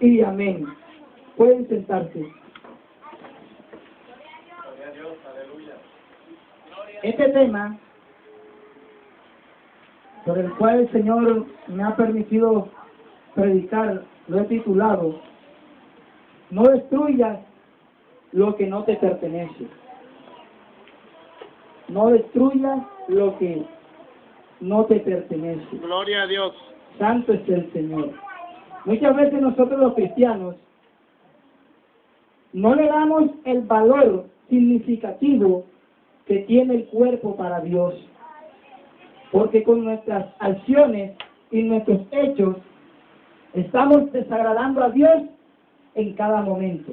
y amén. Pueden sentarse. Este tema, por el cual el Señor me ha permitido predicar, lo he titulado: No destruyas lo que no te pertenece. No destruyas lo que no te pertenece. Gloria a Dios. Santo es el Señor. Muchas veces nosotros los cristianos no le damos el valor significativo que tiene el cuerpo para Dios, porque con nuestras acciones y nuestros hechos estamos desagradando a Dios en cada momento.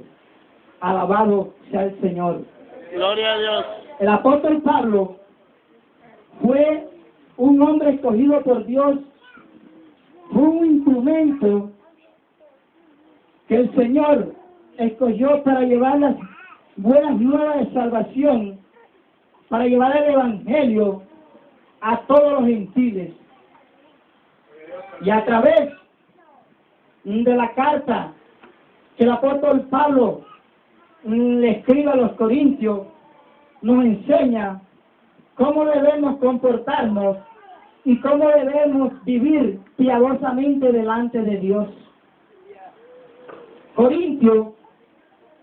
Alabado sea el Señor. Gloria a Dios. El apóstol Pablo fue un hombre escogido por Dios, fue un instrumento que el Señor escogió para llevar las buenas nuevas de salvación, para llevar el Evangelio a todos los gentiles. Y a través de la carta que el apóstol Pablo le escribe a los Corintios, nos enseña cómo debemos comportarnos y cómo debemos vivir piadosamente delante de Dios. Corintio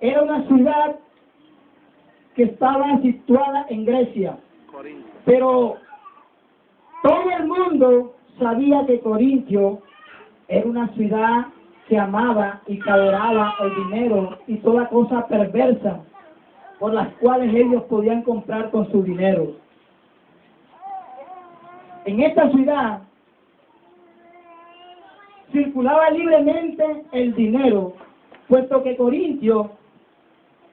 era una ciudad que estaba situada en Grecia, pero todo el mundo sabía que Corintio era una ciudad que amaba y que adoraba el dinero y toda cosa perversa por las cuales ellos podían comprar con su dinero. En esta ciudad circulaba libremente el dinero, puesto que Corintio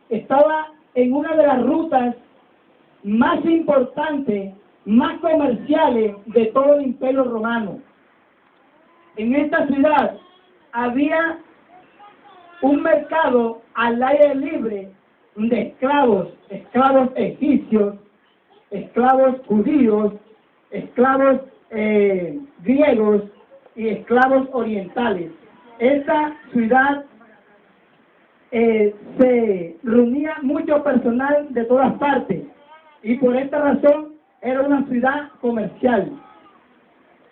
estaba en una de las rutas más importantes, más comerciales de todo el Imperio Romano. En esta ciudad había un mercado al aire libre de esclavos egipcios, esclavos judíos, esclavos griegos y esclavos orientales. Esta ciudad se reunía mucho personal de todas partes y por esta razón era una ciudad comercial.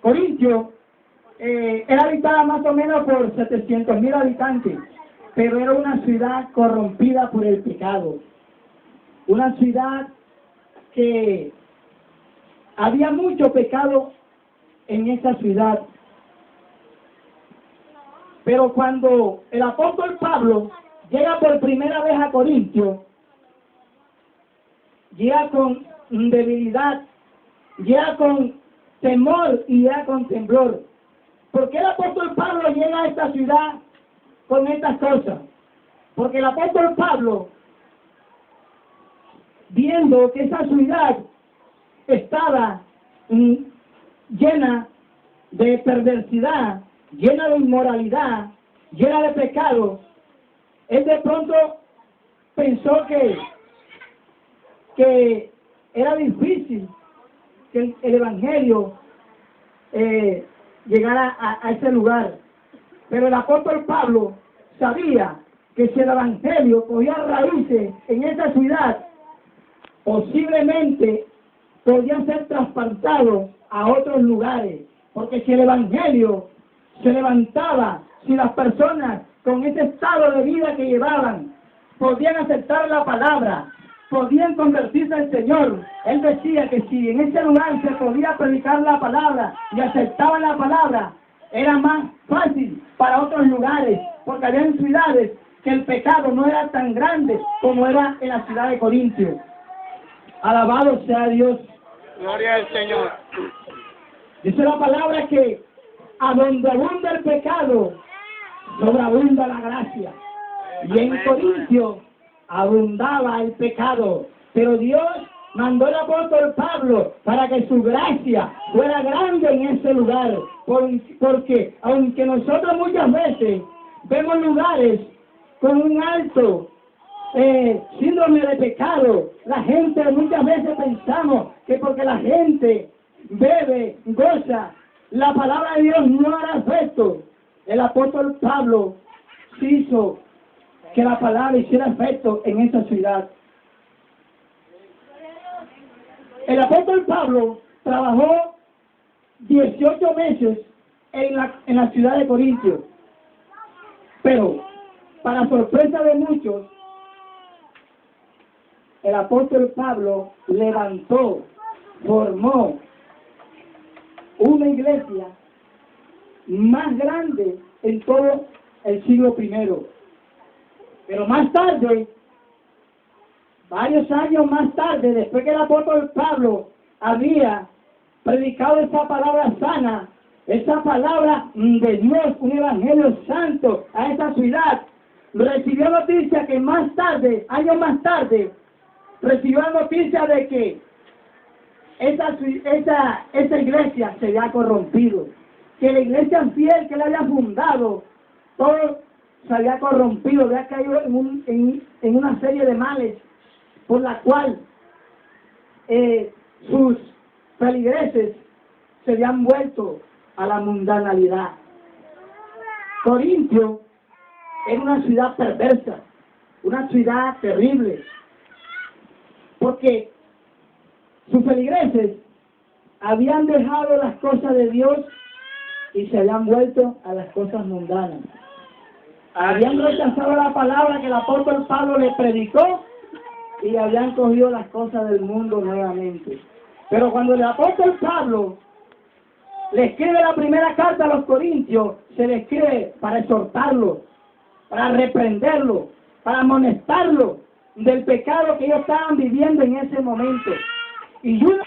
Corintio era habitada más o menos por 700,000 habitantes, pero era una ciudad corrompida por el pecado. Una ciudad que había mucho pecado en esa ciudad. Pero cuando el apóstol Pablo llega por primera vez a Corintio, llega con debilidad, llega con temor y llega con temblor. ¿Por qué el apóstol Pablo llega a esta ciudad con estas cosas? Porque el apóstol Pablo, viendo que esa ciudad estaba llena de perversidad, llena de inmoralidad, llena de pecado, él de pronto pensó que era difícil que el Evangelio llegara a ese lugar. Pero el apóstol Pablo sabía que si el Evangelio cogía raíces en esa ciudad, posiblemente podían ser traspasados a otros lugares. Porque si el Evangelio se levantaba, si las personas con ese estado de vida que llevaban podían aceptar la palabra, podían convertirse al Señor, él decía que si en ese lugar se podía predicar la palabra y aceptaban la palabra, era más fácil para otros lugares, porque había ciudades que el pecado no era tan grande como era en la ciudad de Corintio. Alabado sea Dios. Gloria al Señor. Dice la palabra que a donde abunda el pecado, sobreabunda la gracia. Y en Corintio abundaba el pecado, pero Dios mandó el apóstol Pablo para que su gracia fuera grande en ese lugar, porque aunque nosotros muchas veces vemos lugares con un alto síndrome de pecado, la gente muchas veces pensamos que porque la gente bebe, goza, la palabra de Dios no hará efecto. El apóstol Pablo hizo que la palabra hiciera efecto en esa ciudad. El apóstol Pablo trabajó 18 meses en la ciudad de Corintio, pero para sorpresa de muchos, el apóstol Pablo levantó, formó una iglesia más grande en todo el siglo I. Pero más tarde, varios años más tarde, después que el apóstol Pablo había predicado esa palabra sana, esa palabra de Dios, un evangelio santo a esa ciudad, recibió noticia que más tarde, años más tarde, recibió la noticia de que esa iglesia se había corrompido, que la iglesia fiel que él había fundado, todo se había corrompido, había caído en una serie de males, por la cual sus feligreses se habían vuelto a la mundanalidad. Corintio era una ciudad perversa, una ciudad terrible, porque sus feligreses habían dejado las cosas de Dios y se habían vuelto a las cosas mundanas. Habían rechazado la palabra que el apóstol Pablo le predicó y habían cogido las cosas del mundo nuevamente. Pero cuando el apóstol Pablo le escribe la primera carta a los corintios, se le escribe para exhortarlo, para reprenderlo, para amonestarlo del pecado que ellos estaban viviendo en ese momento. Y una